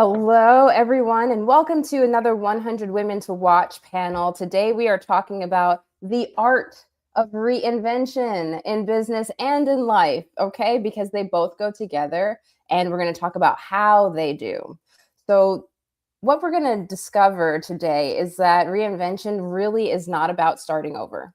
Hello, everyone, and welcome to another 100 Women to Watch panel. Today, we are talking about the art of reinvention in business and in life, okay? Because they both go together, and we're going to talk about how they do. So, what we're going to discover today is that reinvention really is not about starting over.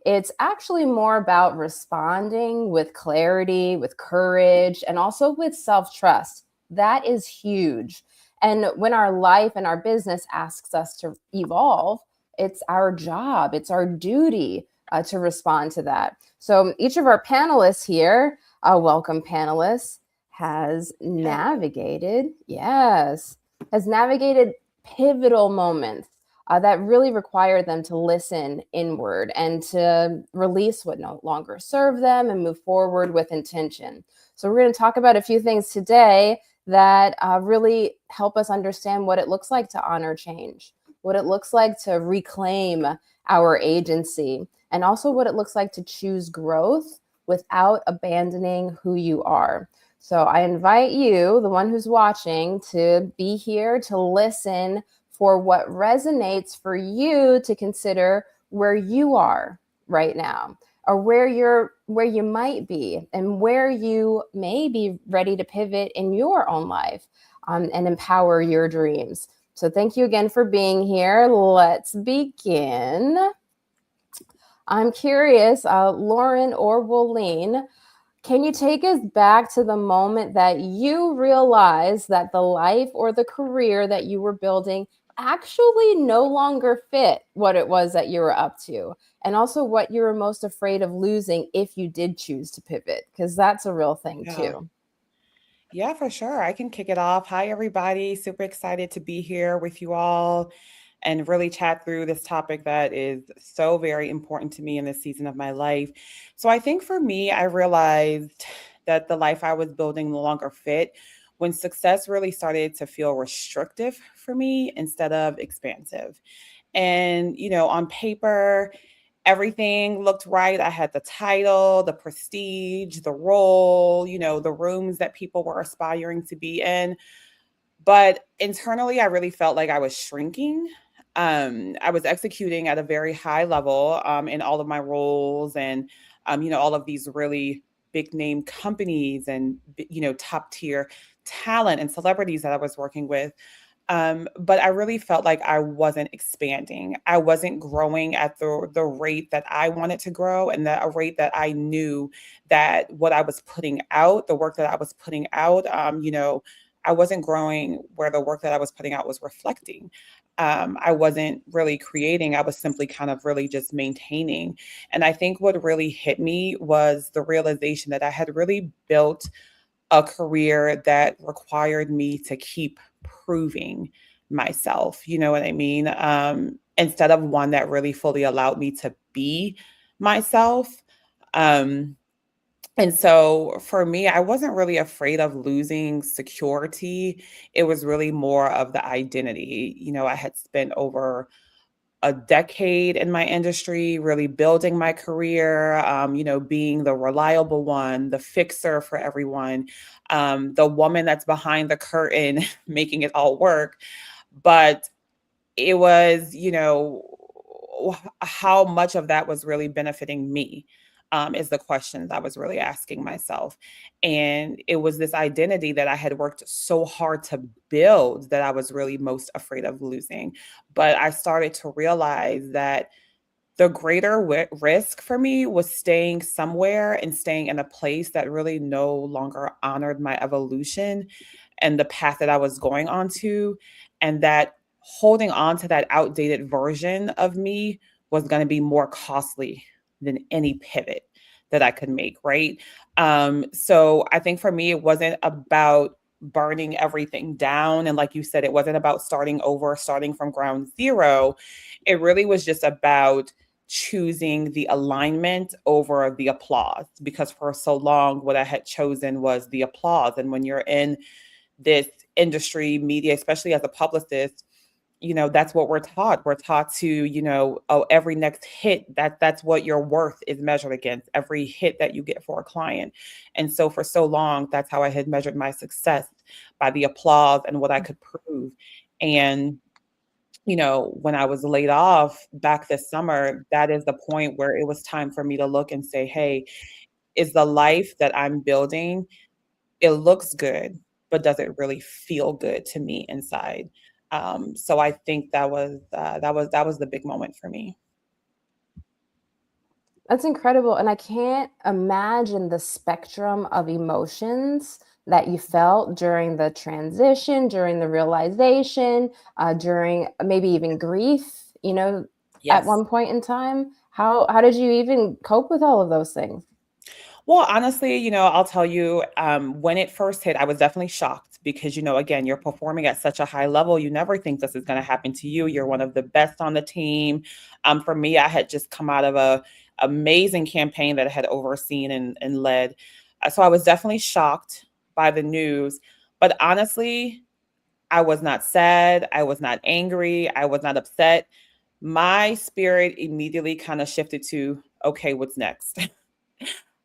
It's actually more about responding with clarity, with courage, and also with self trust. That is huge. And when our life and our business asks us to evolve, it's our job, it's our duty to respond to that. So each of our panelists here, welcome panelists, has navigated, yes, has navigated pivotal moments that really require them to listen inward and to release what no longer serve them and move forward with intention. So we're going to talk about a few things today that really help us understand what it looks like to honor change, what it looks like to reclaim our agency, and also what it looks like to choose growth without abandoning who you are. So I invite you, the one who's watching, to be here to listen for what resonates for you to consider where you are right now, or where you might be, and where you may be ready to pivot in your own life, and empower your dreams. So thank you again for being here. Let's begin. I'm curious, Lauren or Wolene, can you take us back to the moment that you realized that the life or the career that you were building actually no longer fit what it was that you were up to? And also what you were most afraid of losing if you did choose to pivot, because that's a real thing Yeah. too. Yeah, for sure. I can kick it off. Hi, everybody. Super excited to be here with you all and really chat through this topic that is so very important to me in this season of my life. So, I think for me, I realized that the life I was building no longer fit when success really started to feel restrictive for me instead of expansive. And, on paper, everything looked right. I had the title, the prestige, the role, the rooms that people were aspiring to be in. But internally, I really felt like I was shrinking. I was executing at a very high level in all of my roles and, all of these really big name companies and, top tier talent and celebrities that I was working with. But I really felt like I wasn't expanding. I wasn't growing at the rate that I wanted to grow and a rate that I knew that what I was putting out, the work that I was putting out, I wasn't growing where the work that I was putting out was reflecting. I wasn't really creating. I was simply kind of really just maintaining. And I think what really hit me was the realization that I had really built a career that required me to keep proving myself. You know what I mean? Instead of one that really fully allowed me to be myself. Um, and so for me, I wasn't really afraid of losing security. It was really more of the identity. I had spent over a decade in my industry, really building my career, being the reliable one, the fixer for everyone, the woman that's behind the curtain, making it all work. But it was, how much of that was really benefiting me. Is the questions I was really asking myself. And it was this identity that I had worked so hard to build that I was really most afraid of losing. But I started to realize that the greater risk for me was staying somewhere and staying in a place that really no longer honored my evolution and the path that I was going on to, and that holding on to that outdated version of me was going to be more costly than any pivot that I could make, right? So I think for me, it wasn't about burning everything down. And like you said, it wasn't about starting over, starting from ground zero. It really was just about choosing the alignment over the applause, because for so long what I had chosen was the applause. And when you're in this industry, media, especially as a publicist, that's what we're taught. We're taught to, oh, every next hit, that's what your worth is measured against, every hit that you get for a client. And so for so long, that's how I had measured my success, by the applause and what I could prove. And when I was laid off back this summer, that is the point where it was time for me to look and say, hey, is the life that I'm building, it looks good, but does it really feel good to me inside? So I think that was the big moment for me. That's incredible. And I can't imagine the spectrum of emotions that you felt during the transition, during the realization, during maybe even grief, at Yes. one point in time. How did you even cope with all of those things? Well, honestly, I'll tell you, when it first hit, I was definitely shocked because, again, you're performing at such a high level. You never think this is going to happen to you. You're one of the best on the team. For me, I had just come out of a amazing campaign that I had overseen and led. So I was definitely shocked by the news. But honestly, I was not sad. I was not angry. I was not upset. My spirit immediately kind of shifted to, okay, what's next?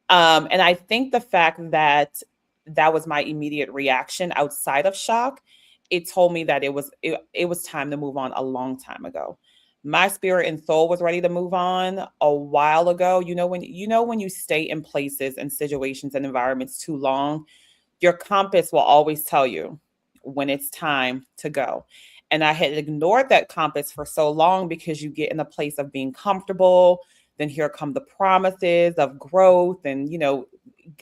And I think the fact that that was my immediate reaction outside of shock, it told me that it was time to move on a long time ago. My spirit and soul was ready to move on a while ago. When you stay in places and situations and environments too long, your compass will always tell you when it's time to go. And I had ignored that compass for so long because you get in a place of being comfortable. Then here come the promises of growth, and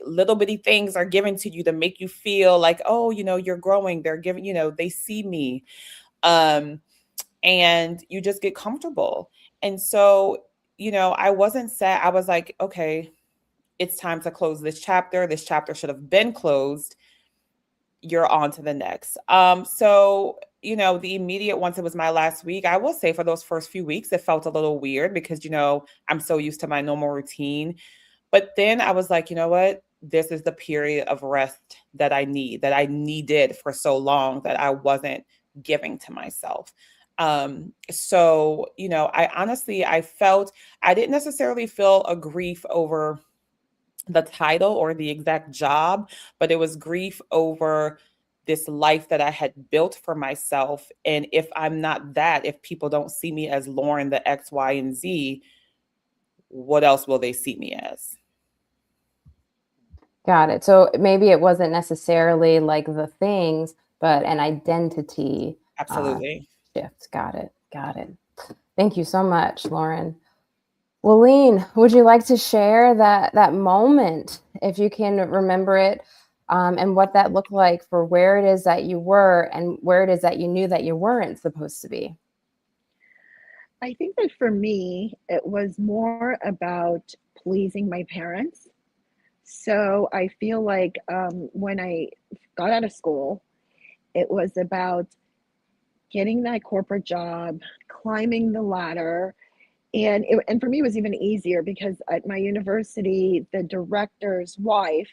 little bitty things are given to you to make you feel like, oh, you're growing. They're giving, they see me. Um, and you just get comfortable. And so, I wasn't sad. I was like, okay, it's time to close this chapter. This chapter should have been closed. You're on to the next. So, the immediate, once it was my last week, I will say for those first few weeks, it felt a little weird because, I'm so used to my normal routine. But then I was like, you know what? This is the period of rest that I need, that I needed for so long that I wasn't giving to myself. So, I didn't necessarily feel a grief over the title or the exact job, but it was grief over this life that I had built for myself. And if I'm not that, if people don't see me as Lauren, the X, Y, and Z, what else will they see me as? Got it. So maybe it wasn't necessarily like the things, but an identity uh, Absolutely. shift. Got it. Got it. Thank you so much, Lauren. Well, Lean, would you like to share that moment, if you can remember it, and what that looked like for where it is that you were and where it is that you knew that you weren't supposed to be? I think that for me, it was more about pleasing my parents. So I feel like when I got out of school, it was about getting that corporate job, climbing the ladder. And for me, it was even easier because at my university, the director's wife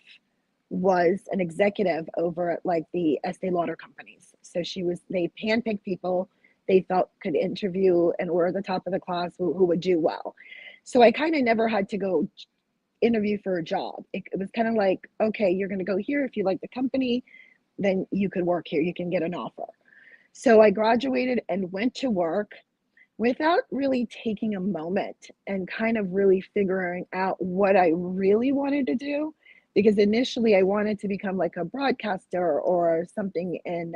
was an executive over at like the Estee Lauder companies. So they handpicked people they felt could interview and were at the top of the class who would do well. So I kind of never had to go interview for a job. It was kind of like, okay, you're going to go here. If you like the company, then you could work here. You can get an offer. So I graduated and went to work without really taking a moment and kind of really figuring out what I really wanted to do. Because initially I wanted to become like a broadcaster or something in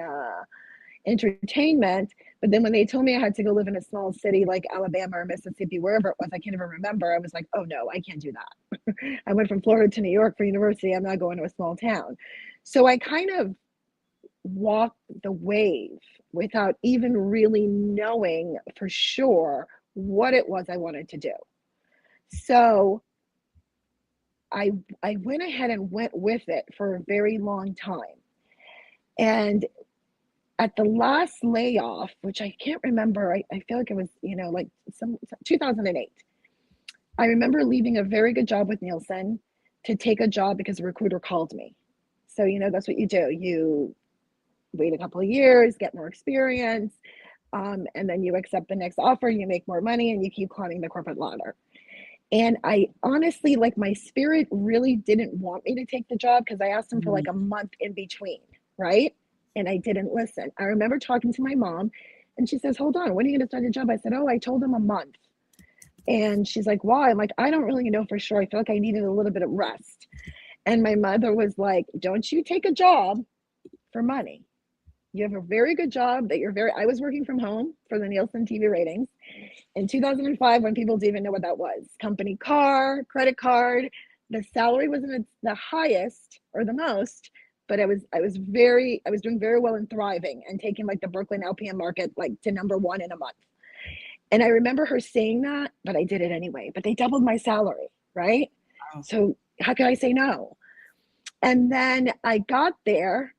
entertainment. But then when they told me I had to go live in a small city like Alabama or Mississippi, wherever it was, I can't even remember. I was like, oh no, I can't do that. I went from Florida to New York for university. I'm not going to a small town. So I kind of walked the wave without even really knowing for sure what it was I wanted to do. So I I went ahead and went with it for a very long time. And at the last layoff, which I can't remember, I feel like it was, like some 2008. I remember leaving a very good job with Nielsen to take a job because a recruiter called me. So, that's what you do. You wait a couple of years, get more experience. And then you accept the next offer, you make more money, and you keep climbing the corporate ladder. And I honestly, like, my spirit really didn't want me to take the job because I asked him for like Mhm. a month in between, right? And I didn't listen. I remember talking to my mom, and she says, "Hold on, when are you going to start a job?" I said, "Oh, I told him a month." And she's like, "Why?" I'm like, "I don't really know for sure. I feel like I needed a little bit of rest." And my mother was like, "Don't you take a job for money. You have a very good job that you're very," I was working from home for the Nielsen TV ratings in 2005 when people didn't even know what that was. Company car, credit card. The salary wasn't the highest or the most, but I was doing very well and thriving and taking like the Brooklyn LPM market like to number one in a month. And I remember her saying that, but I did it anyway. But they doubled my salary, right? Wow. So how could I say no? And then I got there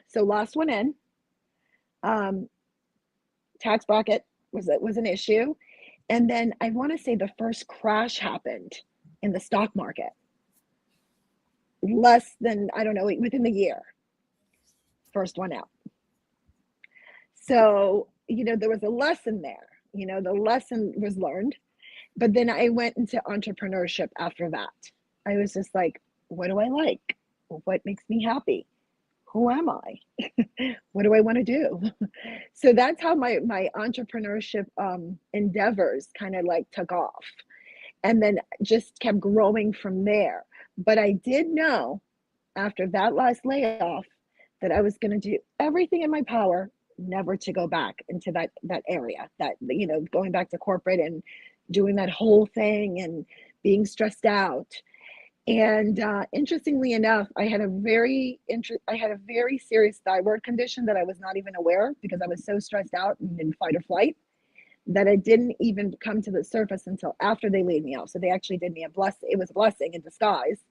so last one in, um, tax bracket was an issue. And then I want to say the first crash happened in the stock market, less than, I don't know, within the year, first one out. So, there was a lesson there. The lesson was learned. But then I went into entrepreneurship after that. I was just like, what do I like? What makes me happy? Who am I? What do I want to do? So that's how my entrepreneurship endeavors kind of like took off, and then just kept growing from there. But I did know after that last layoff that I was going to do everything in my power never to go back into that area, that going back to corporate and doing that whole thing and being stressed out. And interestingly enough, I had a very serious thyroid condition that I was not even aware because I was so stressed out and in fight or flight that it didn't even come to the surface until after they laid me off. So they actually did me a blessing. It was a blessing in disguise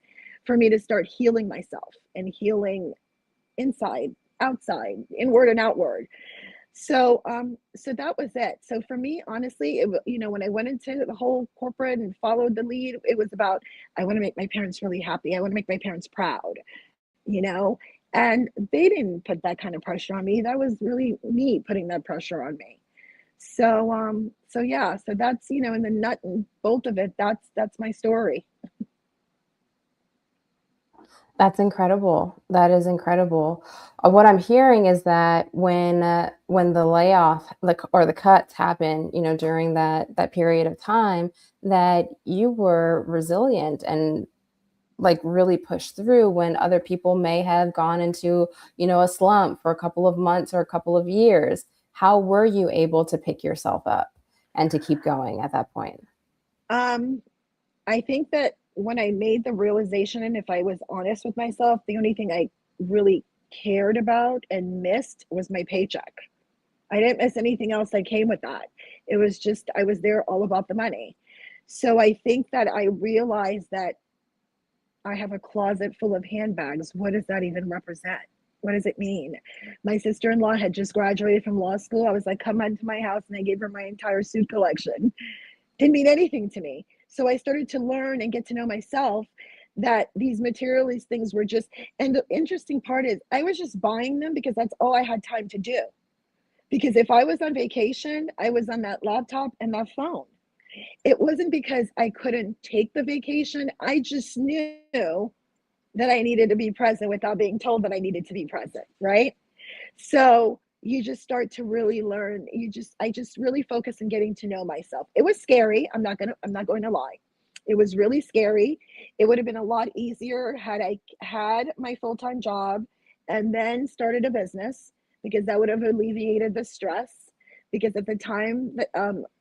for me to start healing myself and healing inside, outside, inward and outward. So that was it. So for me, honestly, when I went into the whole corporate and followed the lead, it was about, I want to make my parents really happy. I want to make my parents proud, you know, and they didn't put that kind of pressure on me. That was really me putting that pressure on me. So yeah, so that's, in the nut and bolt of it, that's my story. That's incredible. That is incredible. What I'm hearing is that when the layoff or the cuts happen, during that period of time, that you were resilient and like really pushed through when other people may have gone into, a slump for a couple of months or a couple of years. How were you able to pick yourself up and to keep going at that point? Um, I think that when I made the realization, and if I was honest with myself, the only thing I really cared about and missed was my paycheck. I didn't miss anything else that came with that. It was just, I was there all about the money. So I think that I realized that I have a closet full of handbags. What does that even represent? What does it mean? My sister-in-law had just graduated from law school. I was like, come into my house, and I gave her my entire suit collection. Didn't mean anything to me. So I started to learn and get to know myself that these materialist things were just, and the interesting part is I was just buying them because that's all I had time to do. Because if I was on vacation, I was on that laptop and that phone. It wasn't because I couldn't take the vacation. I just knew that I needed to be present without being told that I needed to be present, right? So you just start to really learn. I just really focus on getting to know myself. It was scary. I'm not going to lie. It was really scary. It would have been a lot easier had I had my full-time job and then started a business, because that would have alleviated the stress. Because at the time that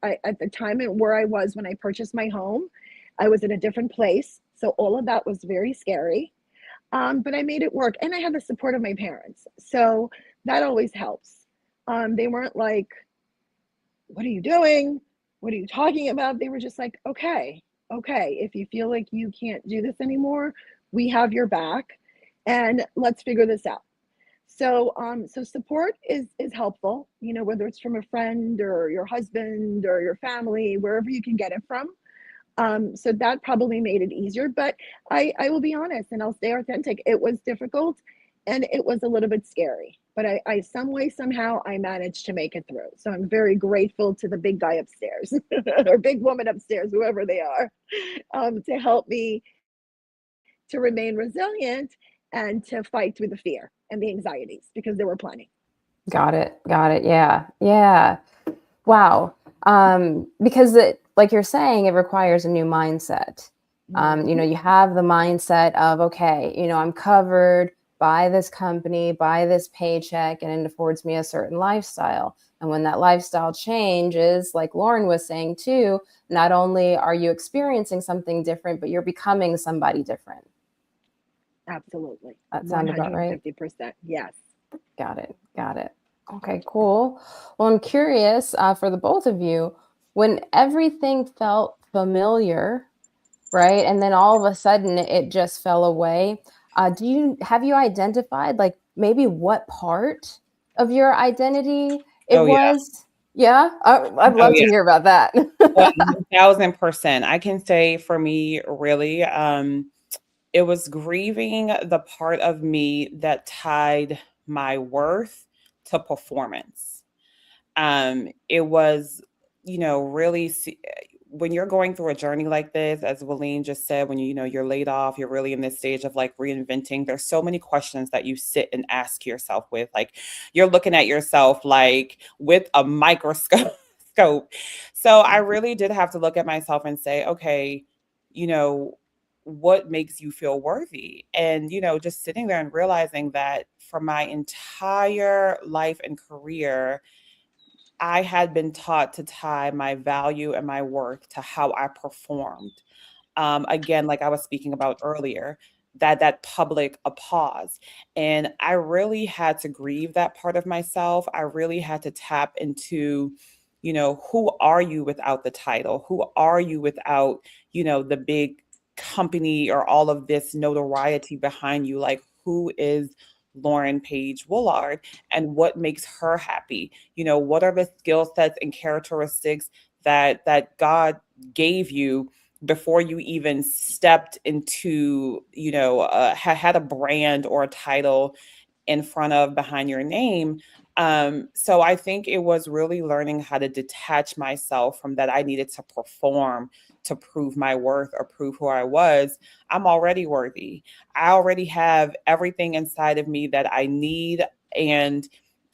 at the time and where I was when I purchased my home, I was in a different place. So all of that was very scary. But I made it work, and I had the support of my parents. So that always helps. They weren't like, what are you doing? What are you talking about? They were just like, okay, okay, if you feel like you can't do this anymore, we have your back, and let's figure this out. So support is helpful, whether it's from a friend or your husband or your family, wherever you can get it from. So that probably made it easier, but I will be honest and I'll stay authentic. It was difficult and it was a little bit scary. but I some way, somehow I managed to make it through. So I'm very grateful to the big guy upstairs or big woman upstairs, whoever they are, to help me to remain resilient and to fight through the fear and the anxieties because there were plenty. Got it. Got it. Yeah. Yeah. Wow. Because it, like you're saying, it requires a new mindset. You Mhm. have the mindset of, okay, I'm covered by this company, by this paycheck, and it affords me a certain lifestyle. And when that lifestyle changes, like Lauren was saying too, not only are you experiencing something different, but you're becoming somebody different. Absolutely. That sound about right? 150%. Yes. Got it. Got it. Okay, cool. Well, I'm curious for the both of you, when everything felt familiar, right? And then all of a sudden it just fell away. Have you identified like maybe what part of your identity it Oh yeah. was? Yeah, I'd Oh love to yeah. hear about that. 1000%. I can say for me, really, it was grieving the part of me that tied my worth to performance. It was, really when you're going through a journey like this, as Wileen just said, when you're laid off, you're really in this stage of like reinventing. There's so many questions that you sit and ask yourself with, like you're looking at yourself like with a microscope. scope. So I really did have to look at myself and say, okay, you know, what makes you feel worthy? And, just sitting there and realizing that for my entire life and career, I had been taught to tie my value and my worth to how I performed. Again, like I was speaking about earlier, that public applause. And I really had to grieve that part of myself. I really had to tap into, who are you without the title? Who are you without, the big company or all of this notoriety behind you? Like, who is Lauren Page Woolard and what makes her happy? What are the skill sets and characteristics that God gave you before you even stepped into, had a brand or a title in front of behind your name. So I think it was really learning how to detach myself from that. I needed to perform to prove my worth or prove who I was. I'm already worthy. I already have everything inside of me that I need. And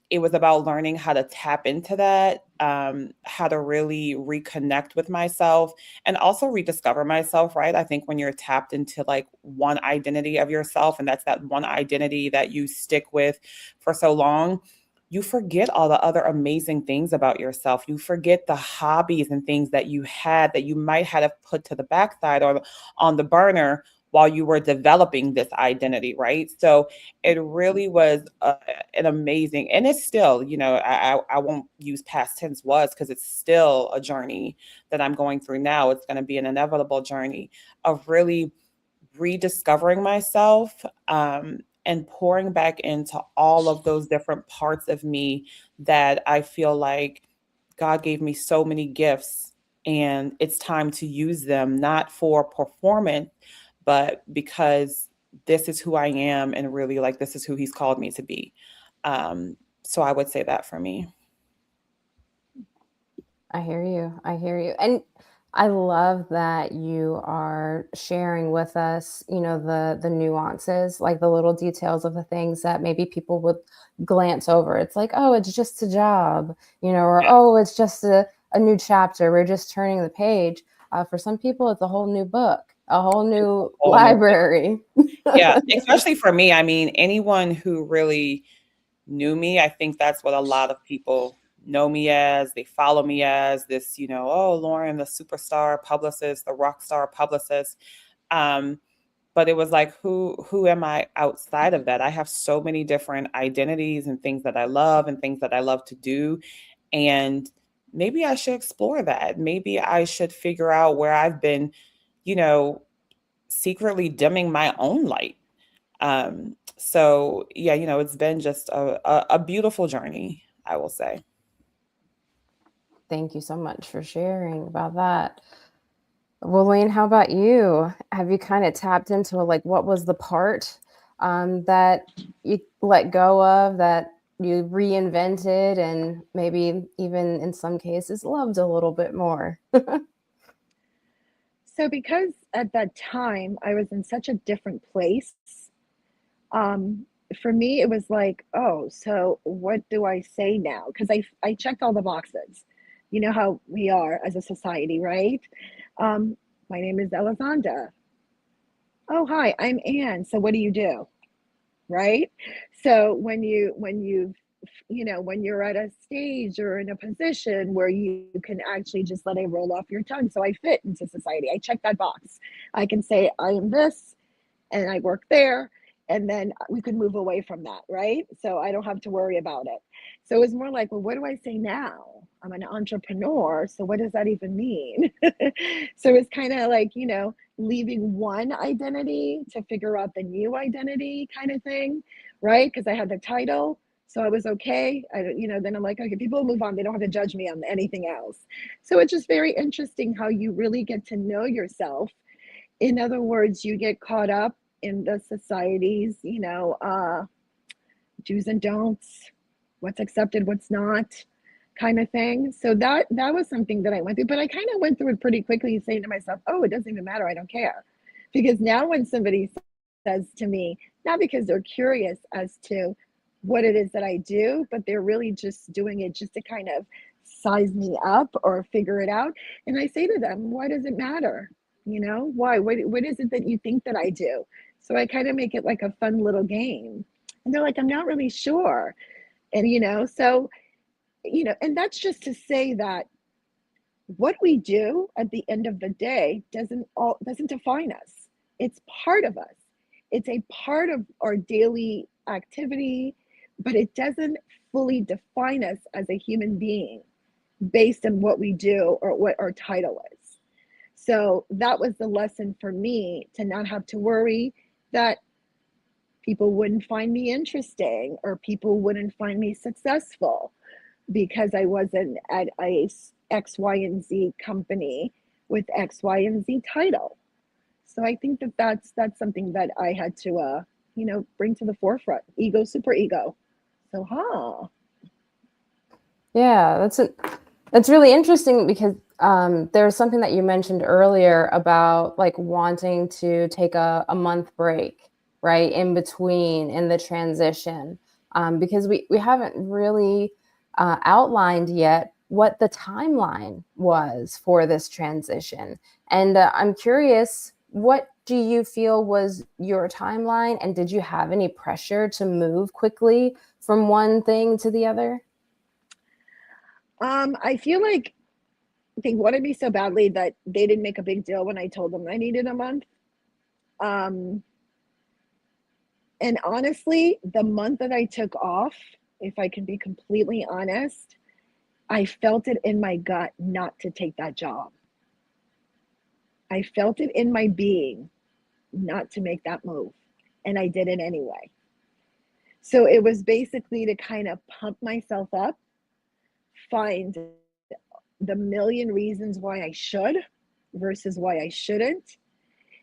it was about learning how to tap into that, how to really reconnect with myself and also rediscover myself, right? I think when you're tapped into like one identity of yourself, and that's that one identity that you stick with for so long, you forget all the other amazing things about yourself. You forget the hobbies and things that you had that you might have put to the backside or on the burner while you were developing this identity, right? So it really was an amazing, and it's still, I won't use past tense was because it's still a journey that I'm going through now. It's going to be an inevitable journey of really rediscovering myself, and pouring back into all of those different parts of me that I feel like God gave me so many gifts and it's time to use them, not for performance, but because this is who I am and really like this is who He's called me to be. So I would say that for me. I hear you. I hear you. And I love that you are sharing with us, the nuances, like the little details of the things that maybe people would glance over. It's like, oh, it's just a job, or Yeah, oh, it's just a new chapter. We're just turning the page. For some people, it's a whole new book, a whole it's a new whole new thing. library. Yeah, especially for me. I mean, anyone who really knew me, I think that's what a lot of people know me as. They follow me as this, oh, Lauren, the superstar publicist, the rock star publicist. Um, but it was like, who am I outside of that? I have so many different identities and things that I love and things that I love to do. And maybe I should explore that. Maybe I should figure out where I've been, you know, secretly dimming my own light. So yeah, it's been just a beautiful journey, I will say. Thank you so much for sharing about that. Well, Lane, how about you? Have you kind of tapped into like what was the part that you let go of that you reinvented and maybe even in some cases loved a little bit more? So because at that time I was in such a different place, um, for me it was like, oh, so what do I say now? Because I checked all the boxes. You know how we are as a society, right? Um, my name is Elizonda. Oh, hi, I'm Anne. So what do you do? Right? So when you're at a stage or in a position where you can actually just let it roll off your tongue. So I fit into society. I check that box. I can say I am this and I work there, and then we could move away from that, right? So I don't have to worry about it. So it's more like, well, what do I say now? I'm an entrepreneur, so what does that even mean? So it's kind of like, leaving one identity to figure out the new identity kind of thing, right? Because I had the title, so I was okay. Then I'm like, okay, people move on. They don't have to judge me on anything else. So it's just very interesting how you really get to know yourself. In other words, you get caught up in the society's, do's and don'ts, what's accepted, what's not, kind of thing. So that was something that I went through, but I kind of went through it pretty quickly, saying to myself, "Oh, it doesn't even matter. I don't care," because now when somebody says to me, not because they're curious as to what it is that I do, but they're really just doing it just to kind of size me up or figure it out, and I say to them, "Why does it matter? Why? What is it that you think that I do?" So I kind of make it like a fun little game. And they're like, "I'm not really sure." And and that's just to say that what we do at the end of the day doesn't define us. It's part of us. It's a part of our daily activity, but it doesn't fully define us as a human being based on what we do or what our title is. So that was the lesson for me, to not have to worry that people wouldn't find me interesting or people wouldn't find me successful because I wasn't at a X, Y, and Z company with X, Y, and Z title. So I think that that's something that I had to bring to the forefront. Ego, super ego. So Yeah, that's really interesting because there's something that you mentioned earlier about like wanting to take a month break, right, in between in the transition, because we haven't really outlined yet what the timeline was for this transition. And I'm curious, what do you feel was your timeline? And did you have any pressure to move quickly from one thing to the other? I feel like they wanted me so badly that they didn't make a big deal when I told them I needed a month. Um, and honestly, the month that I took off, if I can be completely honest, I felt it in my gut not to take that job. I felt it in my being not to make that move. And I did it anyway. So it was basically to kind of pump myself up, find the million reasons why I should versus why I shouldn't,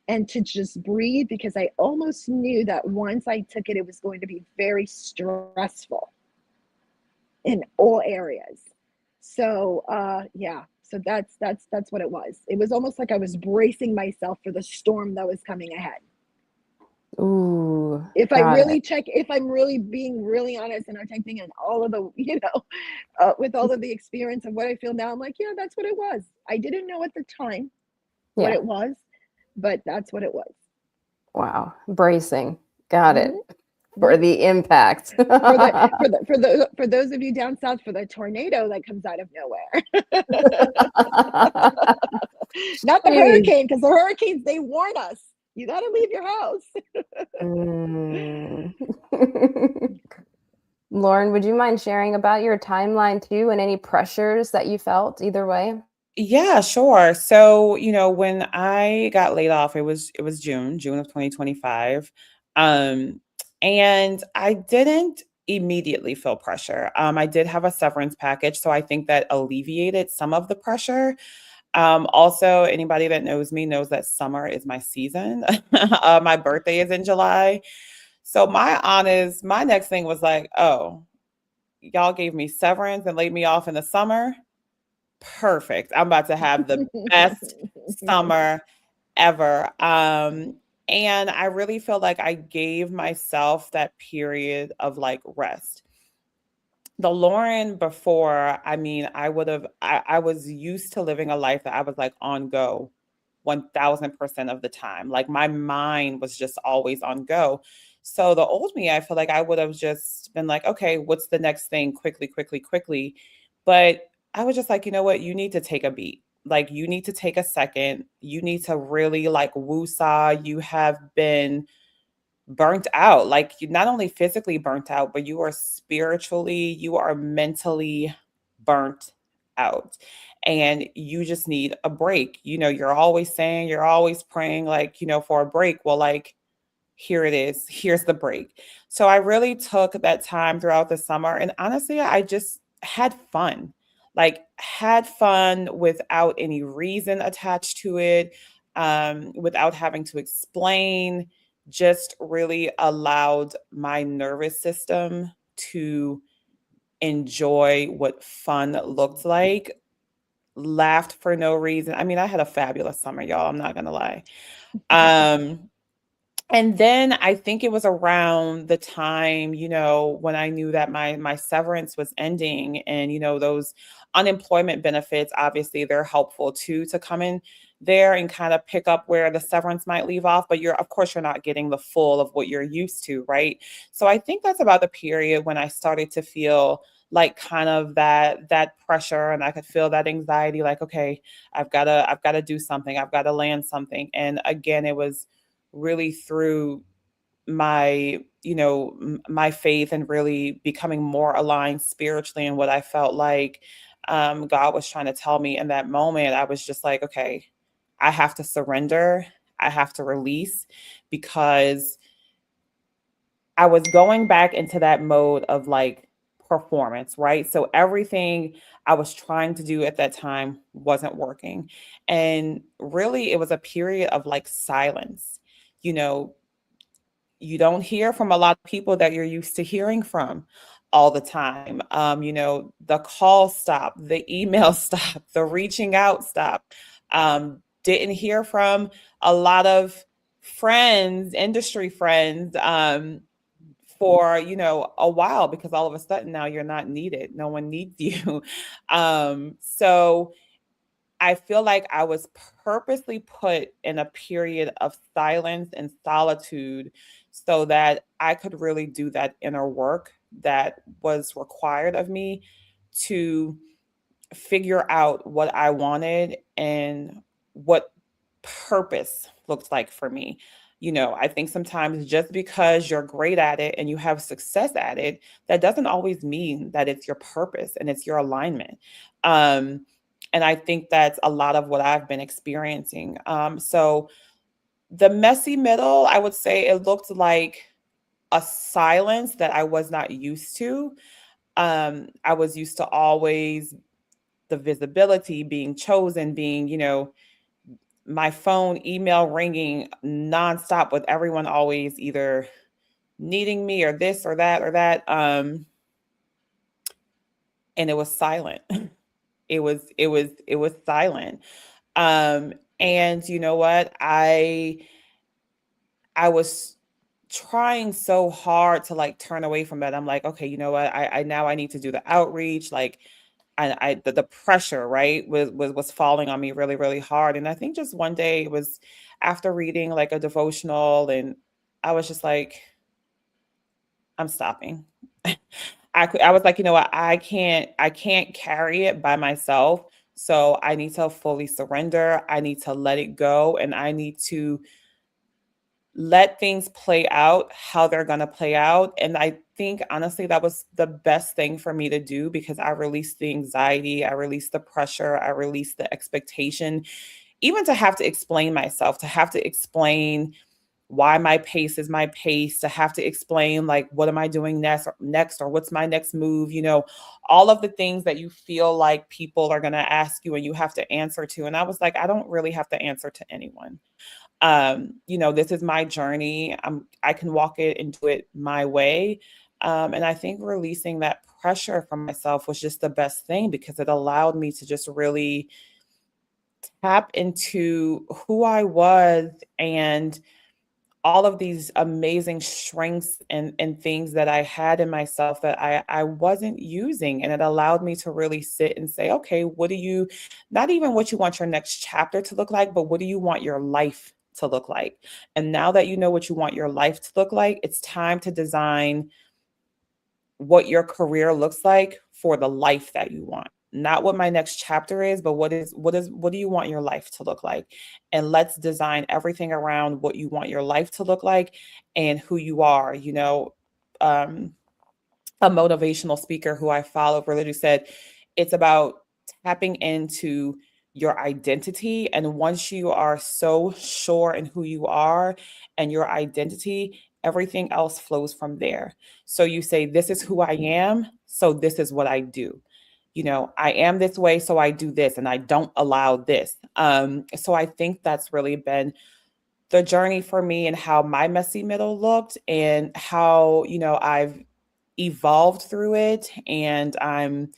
and to just breathe, because I almost knew that once I took it, it was going to be very stressful in all areas. So yeah, so that's what it was. It was almost like I was bracing myself for the storm that was coming ahead. Ooh, If I got really it. check, if I'm really being really honest and I'm typing in all of the, with all of the experience of what I feel now, I'm like, yeah, that's what it was. I didn't know at the time what Yeah. it was, but that's what it was. Wow. Bracing. Got it. Hmm. For Yep. the impact. For those of you down south, for the tornado that comes out of nowhere. Not the Jeez. hurricane, because the hurricanes, they warn us. You got to leave your house. Mm. Lauren, would you mind sharing about your timeline too and any pressures that you felt either way? Yeah, sure. So, when I got laid off, it was June of 2025. Um, and I didn't immediately feel pressure. I did have a severance package, so I think that alleviated some of the pressure. Also, anybody that knows me knows that summer is my season. My birthday is in July. So my next thing was like, oh, y'all gave me severance and laid me off in the summer. Perfect. I'm about to have the best summer ever. And I really feel like I gave myself that period of like rest. The Lauren before, I mean, I was used to living a life that I was like on go 1000% of the time. Like my mind was just always on go. So the old me, I feel like I would have just been like, okay, what's the next thing? Quickly, quickly, quickly. But I was just like, you know what? You need to take a beat. Like you need to take a second. You need to really like woosah. You have been burnt out, like you not only physically burnt out, but you are spiritually, you are mentally burnt out. And you just need a break. You know, you're always saying, you're always praying, like, you know, for a break. Well, like, here it is. Here's the break. So I really took that time throughout the summer. And honestly, I just had fun. Like, had fun without any reason attached to it, without having to explain, just really allowed my nervous system to enjoy what fun looked like, laughed for no reason. I mean, I had a fabulous summer, y'all. I'm not going to lie. Um, and then I think it was around the time, you know, when I knew that my severance was ending and, you know, those unemployment benefits, obviously they're helpful too to come in there and kind of pick up where the severance might leave off, but you're of course you're not getting the full of what you're used to, right? So I think that's about the period when I started to feel like kind of that pressure and I could feel that anxiety like, okay, I've got to do something. I've got to land something. And again, it was really through my my faith and really becoming more aligned spiritually and what I felt like God was trying to tell me in that moment. I was just like, okay, I have to surrender, I have to release, because I was going back into that mode of like performance, right? So everything I was trying to do at that time wasn't working. And really, it was a period of like silence. You know, you don't hear from a lot of people that you're used to hearing from all the time. You know, the call stop, the email stop, the reaching out stop. Didn't hear from a lot of friends, industry friends, for a while, because all of a sudden now you're not needed. No one needs you. So I feel like I was purposely put in a period of silence and solitude so that I could really do that inner work that was required of me to figure out what I wanted and what purpose looked like for me. You know, I think sometimes just because you're great at it and you have success at it, that doesn't always mean that it's your purpose and it's your alignment. Um, and I think that's a lot of what I've been experiencing. So the messy middle, I would say it looked like a silence that I was not used to. I was used to always the visibility, being chosen, being, my phone, email ringing nonstop with everyone always either needing me or this or that or that. And it was silent. It was silent. And you know what? I was trying so hard to like turn away from that. I'm like, okay, you know what? I now I need to do the outreach. Like the pressure, right, was falling on me really, really hard. And I think just one day it was after reading like a devotional, and I was just like, I'm stopping. I was like, you know what, I can't carry it by myself. So I need to fully surrender. I need to let it go, and I need to let things play out how they're going to play out. And I think honestly, that was the best thing for me to do, because I released the anxiety, I released the pressure, I released the expectation, even to have to explain myself, to have to explain why my pace is my pace, to have to explain like what am I doing next, or what's my next move, all of the things that you feel like people are going to ask you and you have to answer to. And I was like, I don't really have to answer to anyone. This is my journey. I can walk it and do it my way. And I think releasing that pressure from myself was just the best thing because it allowed me to just really tap into who I was and all of these amazing strengths and things that I had in myself that I wasn't using. And it allowed me to really sit and say, okay, what do you, not even what you want your next chapter to look like, but what do you want your life to look like? And now that you know what you want your life to look like, it's time to design what your career looks like for the life that you want. Not what my next chapter is, but what do you want your life to look like? And let's design everything around what you want your life to look like and who you are. Um, a motivational speaker who I follow really said it's about tapping into your identity. And once you are so sure in who you are and your identity, everything else flows from there. So you say, this is who I am. So this is what I do. I am this way, so I do this and I don't allow this. So I think that's really been the journey for me and how my messy middle looked and how, I've evolved through it. And I'm,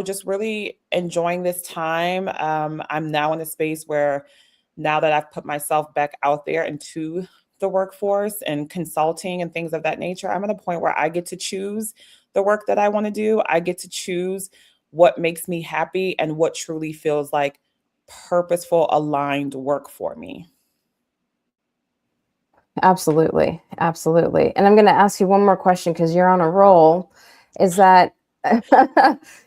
just really enjoying this time. I'm now in a space where now that I've put myself back out there into the workforce and consulting and things of that nature, I'm at a point where I get to choose the work that I want to do. I get to choose what makes me happy and what truly feels like purposeful, aligned work for me. Absolutely. Absolutely. And I'm going to ask you one more question because you're on a roll. Is that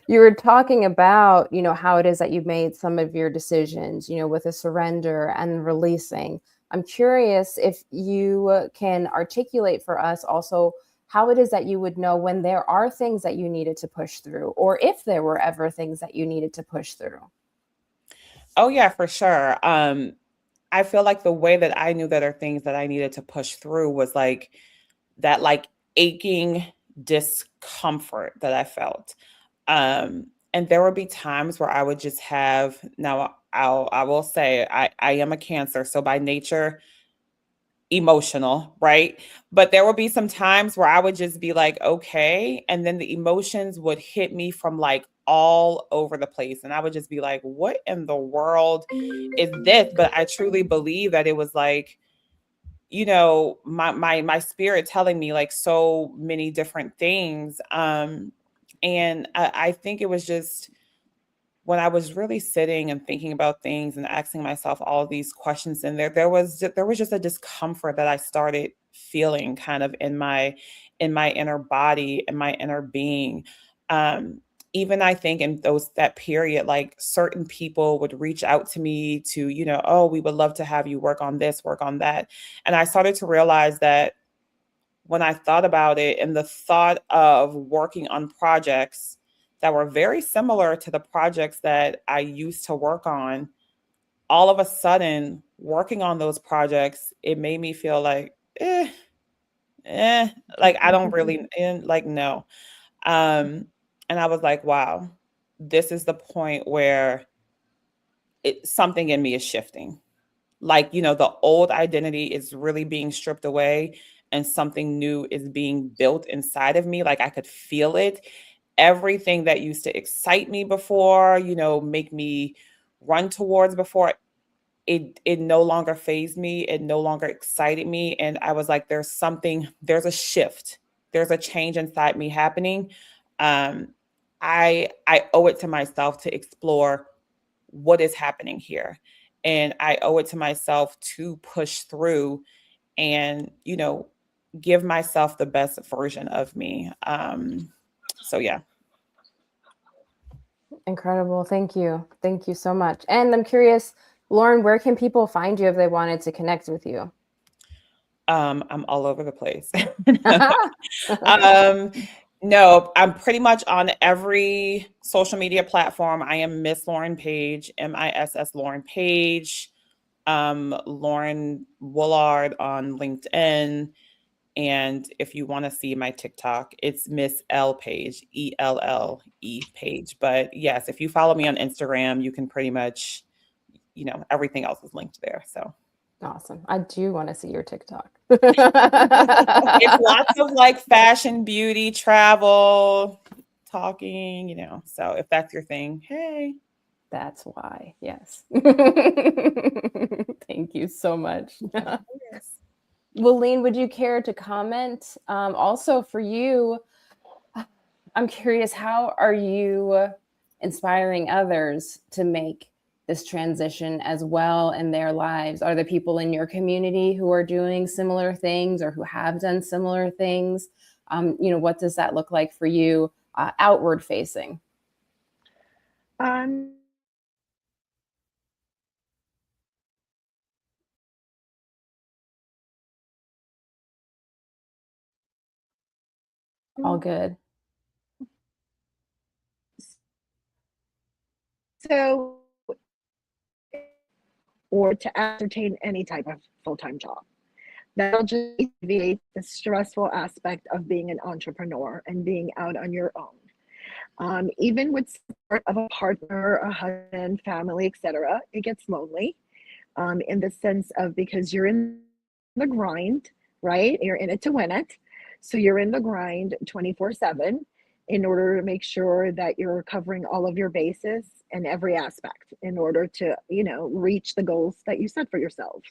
you were talking about, how it is that you made some of your decisions, with a surrender and releasing. I'm curious if you can articulate for us also how it is that you would know when there are things that you needed to push through, or if there were ever things that you needed to push through. Oh yeah, for sure. I feel like the way that I knew that are things that I needed to push through was like that like aching discomfort that I felt. And there would be times where I would just have now I will say I am a Cancer, so by nature emotional, right? But there would be some times where I would just be like, okay. And then the emotions would hit me from like all over the place. And I would just be like, what in the world is this? But I truly believe that it was like, my spirit telling me like so many different things. And I think it was just when I was really sitting and thinking about things and asking myself all these questions, and there was just a discomfort that I started feeling kind of in my inner body, in my inner being. Um, Even I think in that period, like certain people would reach out to me to, oh, we would love to have you work on this, work on that. And I started to realize that when I thought about it and the thought of working on projects that were very similar to the projects that I used to work on, all of a sudden, working on those projects, it made me feel like, like I don't really, like, no. And I was like, wow, this is the point where something in me is shifting. Like, the old identity is really being stripped away and something new is being built inside of me. Like I could feel it. Everything that used to excite me before, make me run towards before, it no longer fazed me. It no longer excited me. And I was like, there's a shift. There's a change inside me happening. Um, I owe it to myself to explore what is happening here. And I owe it to myself to push through and, give myself the best version of me. So yeah. Incredible. Thank you. Thank you so much. And I'm curious, Lauren, where can people find you if they wanted to connect with you? I'm all over the place. um, no, I'm pretty much on every social media platform. I am Miss Lauren Page, MISS Lauren Page, Lauren Woolard on LinkedIn. And if you want to see my TikTok, it's Miss L Page, ELLE Page. But yes, if you follow me on Instagram, you can pretty much, everything else is linked there. So Awesome. I do want to see your TikTok. It's lots of like fashion, beauty, travel, talking, you know. So if that's your thing, hey. That's why. Yes. Thank you so much. Well, Lean, would you care to comment? Also, for you, I'm curious, how are you inspiring others to make this transition as well in their lives? Are there people in your community who are doing similar things or who have done similar things? What does that look like for you, outward facing? Um, All good. so, or to ascertain any type of full-time job. That'll just alleviate the stressful aspect of being an entrepreneur and being out on your own. Even with support of a partner, a husband, family, etc., it gets lonely in the sense of because you're in the grind, right? You're in it to win it. So you're in the grind 24/7 in order to make sure that you're covering all of your bases in every aspect in order to, reach the goals that you set for yourself.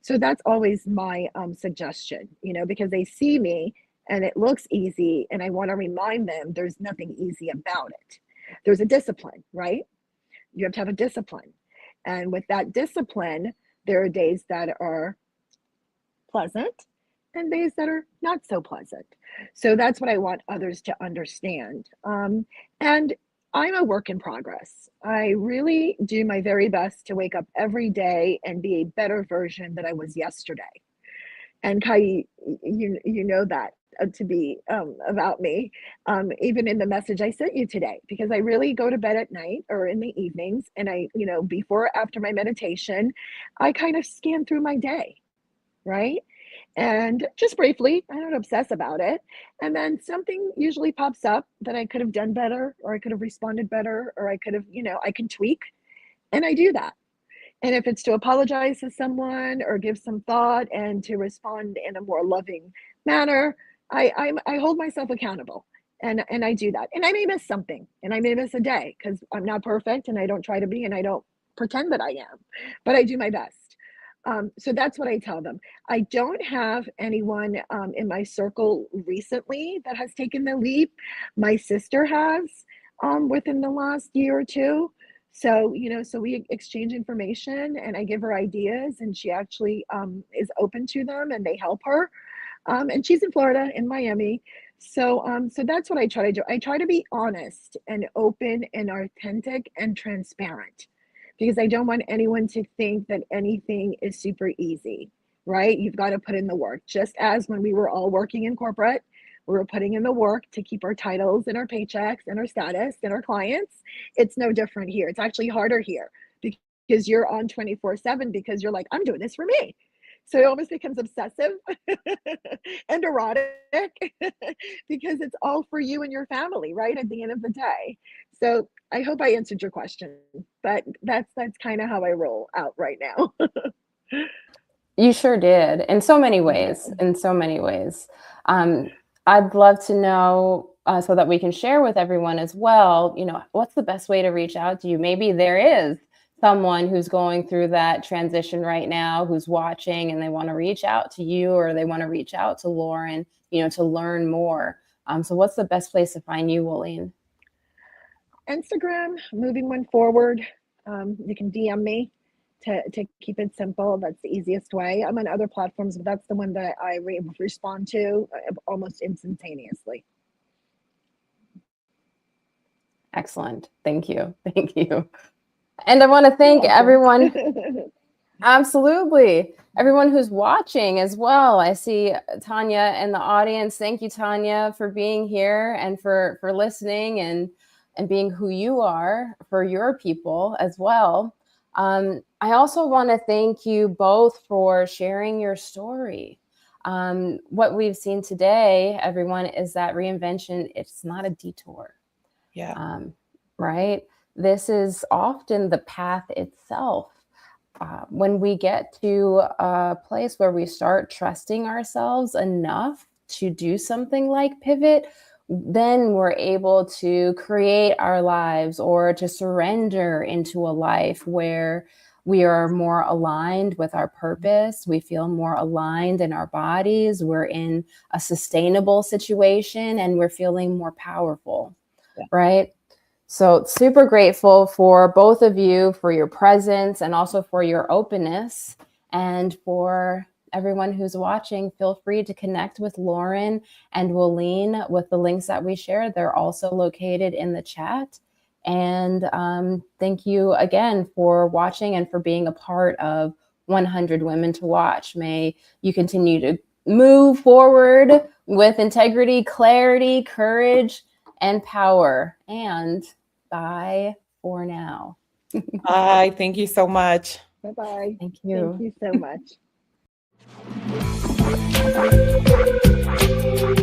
So that's always my suggestion, because they see me and it looks easy. And I want to remind them there's nothing easy about it. There's a discipline, right? You have to have a discipline. And with that discipline, there are days that are pleasant and days that are not so pleasant. So that's what I want others to understand. And I'm a work in progress. I really do my very best to wake up every day and be a better version than I was yesterday. And Kai, you know that to be about me, even in the message I sent you today, because I really go to bed at night or in the evenings, and I, before or after my meditation, I kind of scan through my day, right? And just briefly, I don't obsess about it. And then something usually pops up that I could have done better, or I could have responded better, or I could have, I can tweak, and I do that. And if it's to apologize to someone or give some thought and to respond in a more loving manner, I hold myself accountable, and I do that. And I may miss something, and I may miss a day because I'm not perfect, and I don't try to be, and I don't pretend that I am, but I do my best. So that's what I tell them. I don't have anyone in my circle recently that has taken the leap. My sister has within the last year or two. So, so we exchange information and I give her ideas, and she actually is open to them and they help her. And she's in Florida, in Miami. So that's what I try to do. I try to be honest and open and authentic and transparent because I don't want anyone to think that anything is super easy, right? You've got to put in the work. Just as when we were all working in corporate, we were putting in the work to keep our titles and our paychecks and our status and our clients. It's no different here. It's actually harder here because you're on 24/7 because you're like, I'm doing this for me. So it almost becomes obsessive and erotic because it's all for you and your family, right? At the end of the day. So I hope I answered your question, but that's kind of how I roll out right now. You sure did, in so many ways. In so many ways. I'd love to know, so that we can share with everyone as well, what's the best way to reach out to you? Maybe there is someone who's going through that transition right now, who's watching, and they want to reach out to you, or they want to reach out to Lauren, to learn more. So what's the best place to find you, Willeen? Instagram, moving one forward. You can DM me to keep it simple. That's the easiest way. I'm on other platforms, but that's the one that I respond to almost instantaneously. Excellent. Thank you. Thank you. And I want to thank everyone. Absolutely. Everyone who's watching as well. I see Tanya in the audience. Thank you, Tanya, for being here and for listening and being who you are for your people as well. I also want to thank you both for sharing your story. What we've seen today, everyone, is that reinvention, it's not a detour. Yeah. Right? This is often the path itself. when we get to a place where we start trusting ourselves enough to do something like pivot, then we're able to create our lives or to surrender into a life where we are more aligned with our purpose. We feel more aligned in our bodies. We're in a sustainable situation and we're feeling more powerful, right? So super grateful for both of you for your presence and also for your openness. And for everyone who's watching, feel free to connect with Lauren and Willene with the links that we shared. They're also located in the chat. And thank you again for watching and for being a part of 100 Women to Watch. May you continue to move forward with integrity, clarity, courage, and power. And bye for now. Bye. Thank you so much. Bye-bye. Thank you. Thank you so much.